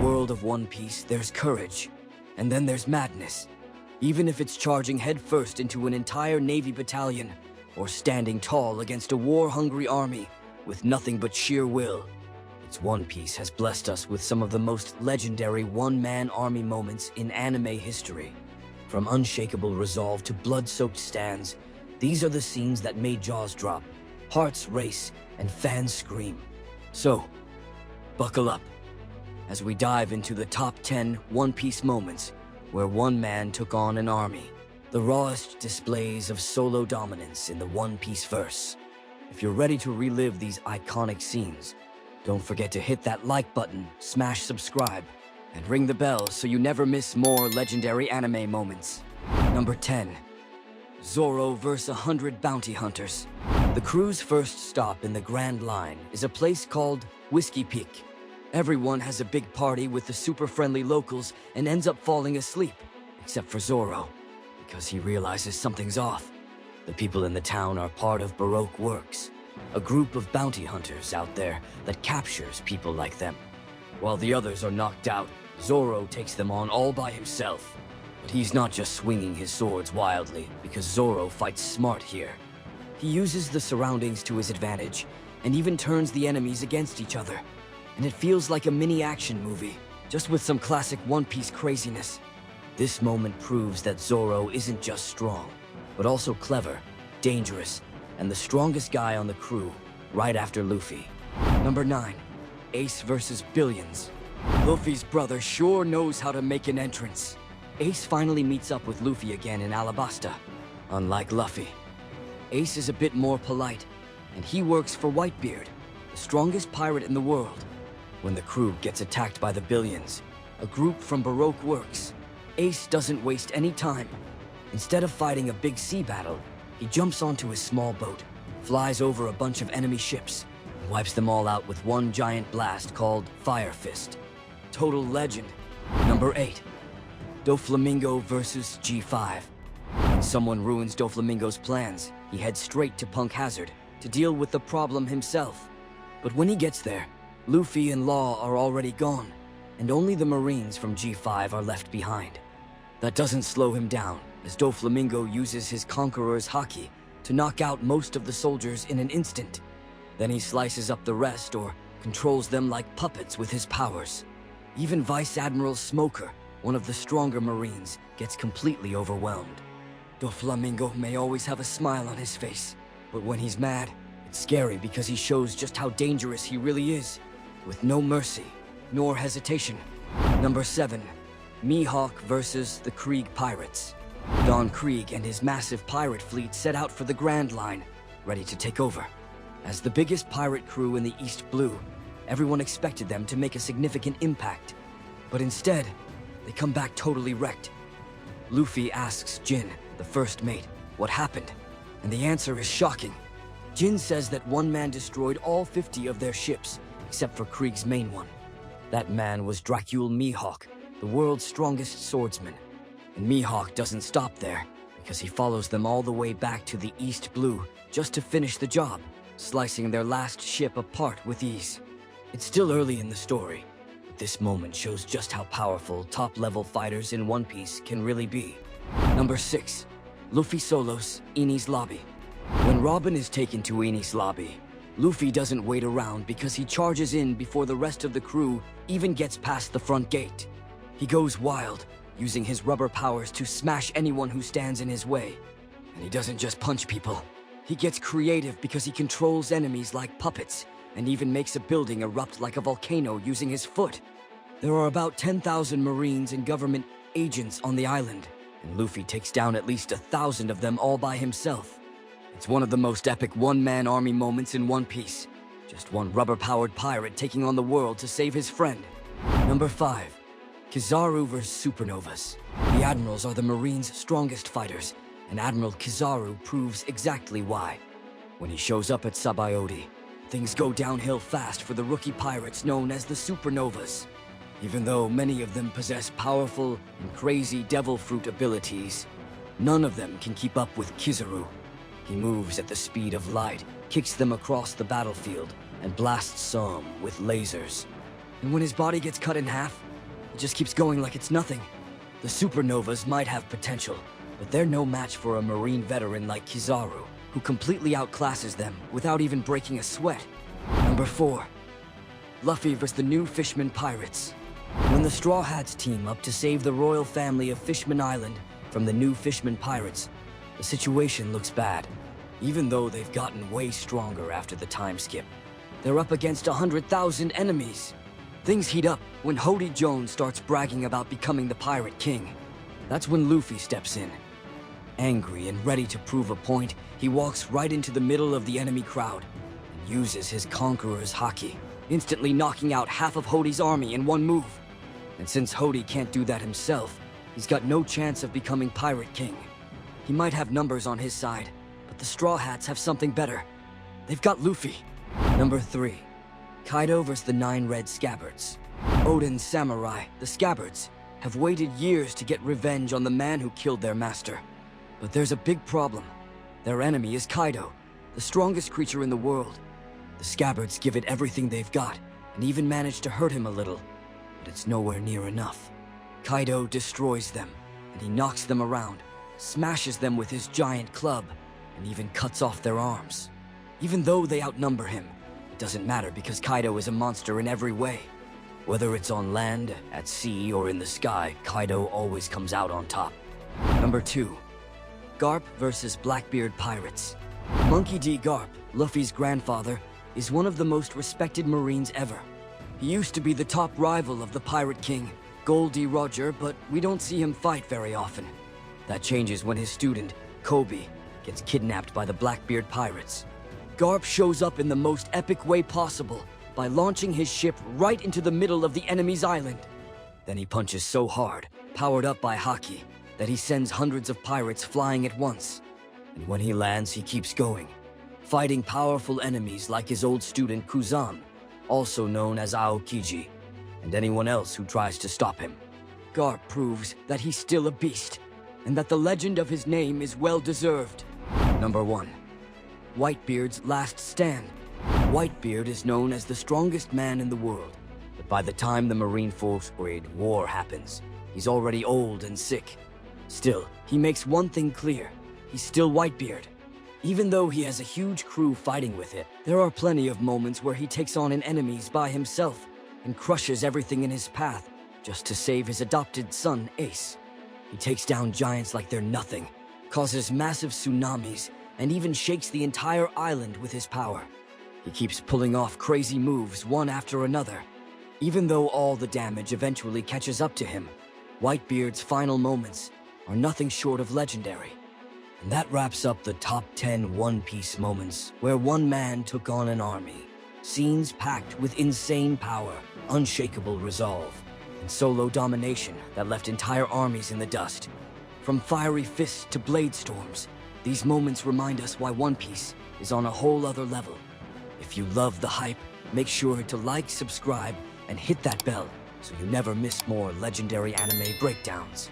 world of One Piece, there's courage, and then there's madness. Even if it's charging headfirst into an entire Navy battalion, or standing tall against a war-hungry army with nothing but sheer will, its One Piece has blessed us with some of the most legendary one-man army moments in anime history. From unshakable resolve to blood-soaked stands, these are the scenes that made jaws drop, hearts race, and fans scream. So, buckle up as we dive into the top 10 One Piece moments where one man took on an army. The rawest displays of solo dominance in the One Piece verse. If you're ready to relive these iconic scenes, don't forget to hit that like button, smash subscribe, and ring the bell so you never miss more legendary anime moments. Number 10. Zoro vs 100 Bounty Hunters. The crew's first stop in the Grand Line is a place called Whiskey Peak. Everyone has a big party with the super-friendly locals and ends up falling asleep, except for Zoro, because he realizes something's off. The people in the town are part of Baroque Works, a group of bounty hunters out there that captures people like them. While the others are knocked out, Zoro takes them on all by himself. But he's not just swinging his swords wildly, because Zoro fights smart here. He uses the surroundings to his advantage, and even turns the enemies against each other. And it feels like a mini action movie, just with some classic One Piece craziness. This moment proves that Zoro isn't just strong, but also clever, dangerous, and the strongest guy on the crew, right after Luffy. Number 9. Ace vs Billions. Luffy's brother sure knows how to make an entrance. Ace finally meets up with Luffy again in Alabasta. Unlike Luffy, Ace is a bit more polite, and he works for Whitebeard, the strongest pirate in the world. When the crew gets attacked by the Billions, a group from Baroque Works, Ace doesn't waste any time. Instead of fighting a big sea battle, he jumps onto his small boat, flies over a bunch of enemy ships, and wipes them all out with one giant blast called Fire Fist. Total legend. Number 8. Doflamingo vs G5. When someone ruins Doflamingo's plans, he heads straight to Punk Hazard to deal with the problem himself. But when he gets there, Luffy and Law are already gone, and only the Marines from G5 are left behind. That doesn't slow him down, as Doflamingo uses his Conqueror's Haki to knock out most of the soldiers in an instant. Then he slices up the rest or controls them like puppets with his powers. Even Vice Admiral Smoker, one of the stronger Marines, gets completely overwhelmed. Doflamingo may always have a smile on his face, but when he's mad, it's scary because he shows just how dangerous he really is, with no mercy, nor hesitation. Number 7. Mihawk vs the Krieg Pirates. Don Krieg and his massive pirate fleet set out for the Grand Line, ready to take over. As the biggest pirate crew in the East Blue, everyone expected them to make a significant impact. But instead, they come back totally wrecked. Luffy asks Jin, the first mate, what happened, and the answer is shocking. Jin says that one man destroyed all 50 of their ships, except for Krieg's main one. That man was Dracul Mihawk, the world's strongest swordsman. And Mihawk doesn't stop there, because he follows them all the way back to the East Blue just to finish the job, slicing their last ship apart with ease. It's still early in the story, but this moment shows just how powerful top-level fighters in One Piece can really be. Number 6. Luffy solos Enies Lobby. When Robin is taken to Enies Lobby, Luffy doesn't wait around because he charges in before the rest of the crew even gets past the front gate. He goes wild, using his rubber powers to smash anyone who stands in his way. And he doesn't just punch people. He gets creative because he controls enemies like puppets, and even makes a building erupt like a volcano using his foot. There are about 10,000 Marines and government agents on the island, and Luffy takes down at least 1,000 of them all by himself. It's one of the most epic one-man army moments in One Piece. Just one rubber-powered pirate taking on the world to save his friend. Number 5. Kizaru vs Supernovas. The Admirals are the Marines' strongest fighters, and Admiral Kizaru proves exactly why. When he shows up at Sabayoti, things go downhill fast for the rookie pirates known as the Supernovas. Even though many of them possess powerful and crazy devil fruit abilities, none of them can keep up with Kizaru. He moves at the speed of light, kicks them across the battlefield, and blasts some with lasers. And when his body gets cut in half, just keeps going like it's nothing. The Supernovas might have potential, but they're no match for a Marine veteran like Kizaru, who completely outclasses them without even breaking a sweat. Number 4. Luffy vs the new Fisherman Pirates. When the Straw Hats team up to save the royal family of Fisherman Island from the new Fisherman Pirates, the situation looks bad. Even though they've gotten way stronger after the time skip, they're up against 100,000 enemies. Things heat up when Hody Jones starts bragging about becoming the Pirate King. That's when Luffy steps in. Angry and ready to prove a point, he walks right into the middle of the enemy crowd and uses his Conqueror's Haki, instantly knocking out half of Hody's army in one move. And since Hody can't do that himself, he's got no chance of becoming Pirate King. He might have numbers on his side, but the Straw Hats have something better. They've got Luffy. Number 3. Kaido vs the 9 Red Scabbards. Odin's samurai, the Scabbards, have waited years to get revenge on the man who killed their master. But there's a big problem. Their enemy is Kaido, the strongest creature in the world. The Scabbards give it everything they've got, and even manage to hurt him a little. But it's nowhere near enough. Kaido destroys them, and he knocks them around, smashes them with his giant club, and even cuts off their arms. Even though they outnumber him, it doesn't matter because Kaido is a monster in every way. Whether it's on land, at sea, or in the sky, Kaido always comes out on top. Number 2. Garp vs Blackbeard Pirates. Monkey D. Garp, Luffy's grandfather, is one of the most respected Marines ever. He used to be the top rival of the Pirate King, Goldie Roger, but we don't see him fight very often. That changes when his student, Kobe, gets kidnapped by the Blackbeard Pirates. Garp shows up in the most epic way possible by launching his ship right into the middle of the enemy's island. Then he punches so hard, powered up by Haki, that he sends hundreds of pirates flying at once. And when he lands, he keeps going, fighting powerful enemies like his old student Kuzan, also known as Aokiji, and anyone else who tries to stop him. Garp proves that he's still a beast, and that the legend of his name is well-deserved. Number 1. Whitebeard's last stand. Whitebeard is known as the strongest man in the world, but by the time the Marineford's Great War happens, he's already old and sick. Still, he makes one thing clear: he's still Whitebeard. Even though he has a huge crew fighting with it, there are plenty of moments where he takes on an enemies by himself and crushes everything in his path just to save his adopted son, Ace. He takes down giants like they're nothing, causes massive tsunamis, and even shakes the entire island with his power. He keeps pulling off crazy moves one after another. Even though all the damage eventually catches up to him, Whitebeard's final moments are nothing short of legendary. And that wraps up the top 10 One Piece moments where one man took on an army. Scenes packed with insane power, unshakable resolve, and solo domination that left entire armies in the dust. From fiery fists to blade storms, these moments remind us why One Piece is on a whole other level. If you love the hype, make sure to like, subscribe, and hit that bell so you never miss more legendary anime breakdowns.